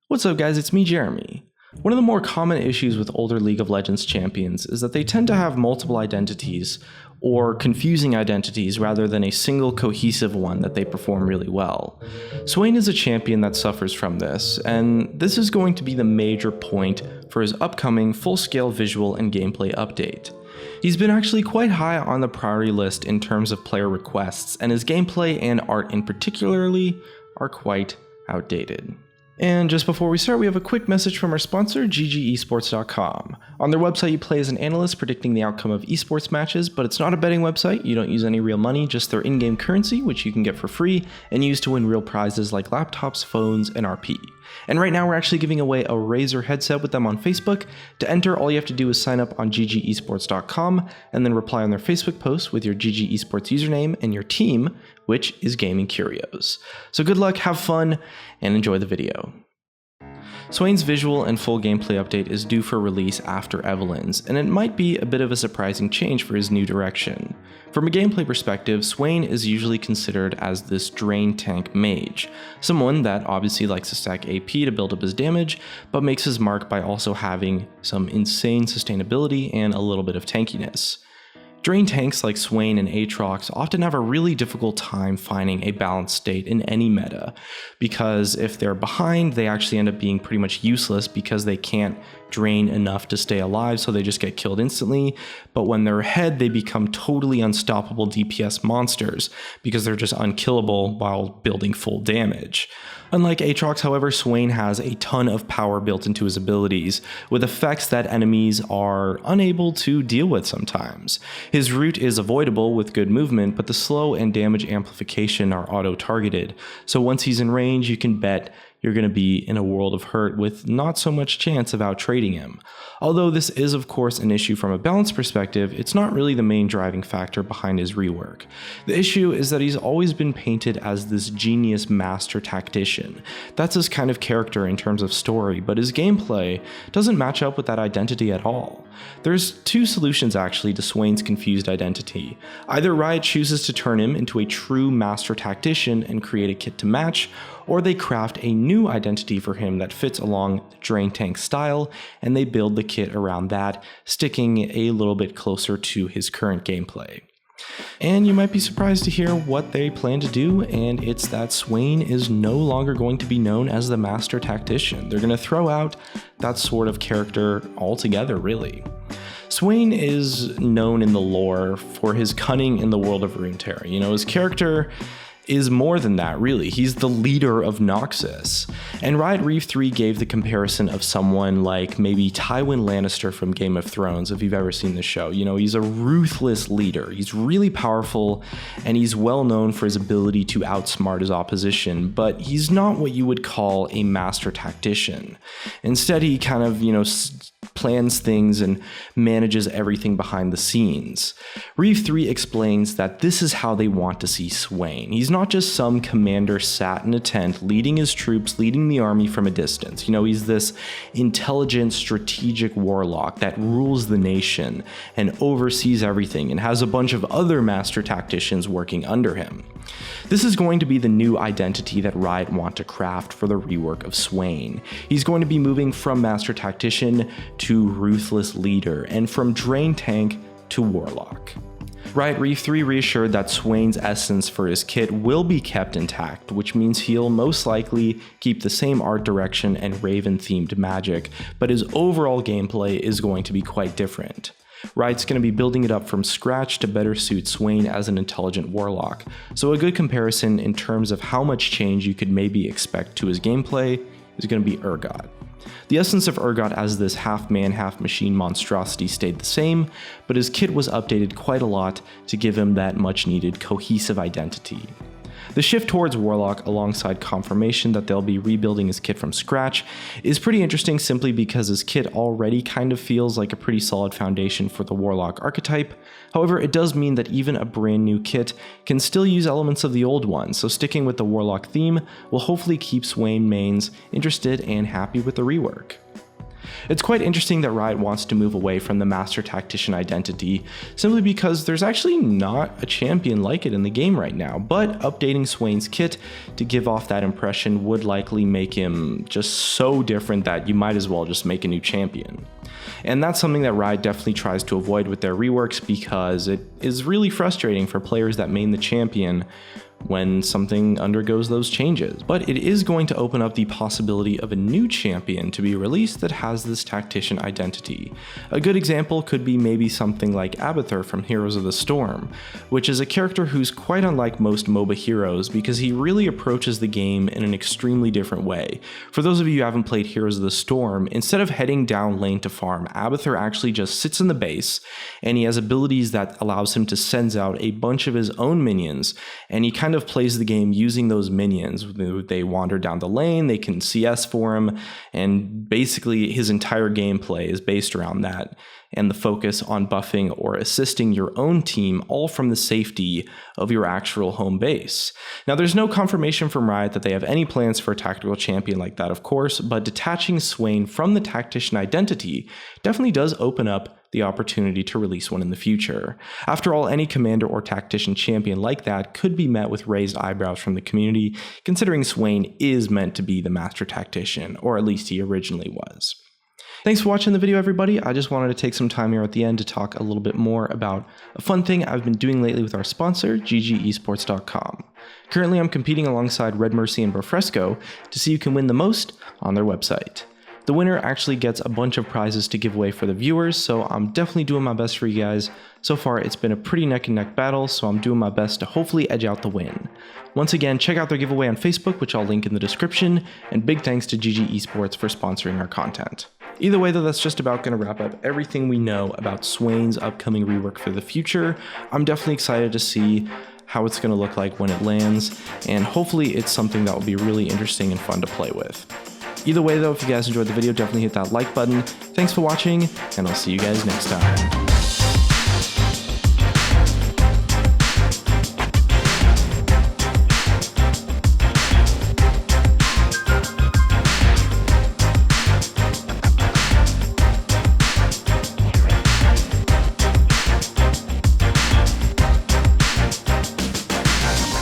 What's up guys, it's me Jeremy. One of the more common issues with older League of Legends champions is that they tend to have multiple identities or confusing identities rather than a single cohesive one that they perform really well. Swain is a champion that suffers from this, and this is going to be the major point for his upcoming full-scale visual and gameplay update. He's been actually quite high on the priority list in terms of player requests, and his gameplay and art in particularly are quite outdated. And just before we start, we have a quick message from our sponsor, GGEsports.com. On their website, you play as an analyst predicting the outcome of esports matches, but it's not a betting website. You don't use any real money, just their in-game currency, which you can get for free and use to win real prizes like laptops, phones, and RP. And right now, we're actually giving away a Razer headset with them on Facebook. To enter, all you have to do is sign up on GGEsports.com and then reply on their Facebook post with your GG Esports username and your team, which is Gaming Curios. So good luck, have fun, and enjoy the video. Swain's visual and full gameplay update is due for release after Evelyn's, and it might be a bit of a surprising change for his new direction. From a gameplay perspective, Swain is usually considered as this drain tank mage, someone that obviously likes to stack AP to build up his damage, but makes his mark by also having some insane sustainability and a little bit of tankiness. Drain tanks like Swain and Aatrox often have a really difficult time finding a balanced state in any meta, because if they're behind, they actually end up being pretty much useless because they can't drain enough to stay alive, so they just get killed instantly. But when they're ahead, they become totally unstoppable DPS monsters because they're just unkillable while building full damage. Unlike Aatrox, however, Swain has a ton of power built into his abilities, with effects that enemies are unable to deal with sometimes. His route is avoidable with good movement, but the slow and damage amplification are auto-targeted, so once he's in range, you can bet you're going to be in a world of hurt with not so much chance of out-trading him. Although this is of course an issue from a balance perspective, it's not really the main driving factor behind his rework. The issue is that he's always been painted as this genius master tactician. That's his kind of character in terms of story, but his gameplay doesn't match up with that identity at all. There's two solutions actually to Swain's confused identity. Either Riot chooses to turn him into a true master tactician and create a kit to match, or they craft a new identity for him that fits along the drain tank style, and they build the kit around that, sticking a little bit closer to his current gameplay. And you might be surprised to hear what they plan to do, and it's that Swain is no longer going to be known as the master tactician. They're going to throw out that sort of character altogether, really. Swain is known in the lore for his cunning in the world of Runeterra. You know, his character is more than that, really. He's the leader of Noxus. And Riot Reef 3 gave the comparison of someone like maybe Tywin Lannister from Game of Thrones, if you've ever seen the show. You know, he's a ruthless leader. He's really powerful, and he's well known for his ability to outsmart his opposition, but he's not what you would call a master tactician. Instead, he kind of, plans things and manages everything behind the scenes. Reef 3 explains that this is how they want to see Swain. He's not just some commander sat in a tent leading his troops, leading the army from a distance. He's this intelligent, strategic warlock that rules the nation and oversees everything and has a bunch of other master tacticians working under him. This is going to be the new identity that Riot want to craft for the rework of Swain. He's going to be moving from master tactician to ruthless leader, and from drain tank to warlock. Riot Reef 3 reassured that Swain's essence for his kit will be kept intact, which means he'll most likely keep the same art direction and Raven-themed magic, but his overall gameplay is going to be quite different. Riot's going to be building it up from scratch to better suit Swain as an intelligent warlock, so a good comparison in terms of how much change you could maybe expect to his gameplay is going to be Urgot. The essence of Urgot as this half-man, half-machine monstrosity stayed the same, but his kit was updated quite a lot to give him that much-needed cohesive identity. The shift towards Warlock alongside confirmation that they'll be rebuilding his kit from scratch is pretty interesting simply because his kit already kind of feels like a pretty solid foundation for the Warlock archetype. However, it does mean that even a brand new kit can still use elements of the old one, so sticking with the Warlock theme will hopefully keep Swain mains interested and happy with the rework. It's quite interesting that Riot wants to move away from the Master Tactician identity, simply because there's actually not a champion like it in the game right now, but updating Swain's kit to give off that impression would likely make him just so different that you might as well just make a new champion. And that's something that Riot definitely tries to avoid with their reworks, because it is really frustrating for players that main the champion when something undergoes those changes. But it is going to open up the possibility of a new champion to be released that has this tactician identity. A good example could be maybe something like Abathur from Heroes of the Storm, which is a character who's quite unlike most MOBA heroes because he really approaches the game in an extremely different way. For those of you who haven't played Heroes of the Storm, instead of heading down lane to farm, Abathur actually just sits in the base, and he has abilities that allows him to send out a bunch of his own minions, and he kind of plays the game using those minions. They wander down the lane, they can CS for him, and basically his entire gameplay is based around that, and the focus on buffing or assisting your own team, all from the safety of your actual home base. Now, there's no confirmation from Riot that they have any plans for a tactical champion like that, of course, but detaching Swain from the tactician identity definitely does open up the opportunity to release one in the future. After all, any commander or tactician champion like that could be met with raised eyebrows from the community, considering Swain is meant to be the master tactician, or at least he originally was. Thanks for watching the video, everybody. I just wanted to take some time here at the end to talk a little bit more about a fun thing I've been doing lately with our sponsor, ggesports.com. Currently, I'm competing alongside Red Mercy and Brofresco to see who can win the most on their website. The winner actually gets a bunch of prizes to give away for the viewers, so I'm definitely doing my best for you guys. So far, it's been a pretty neck and neck battle, so I'm doing my best to hopefully edge out the win. Once again, check out their giveaway on Facebook, which I'll link in the description, and big thanks to GG Esports for sponsoring our content. Either way though, that's just about going to wrap up everything we know about Swain's upcoming rework for the future. I'm definitely excited to see how it's going to look like when it lands, and hopefully it's something that will be really interesting and fun to play with. Either way though, if you guys enjoyed the video, definitely hit that like button. Thanks for watching, and I'll see you guys next time.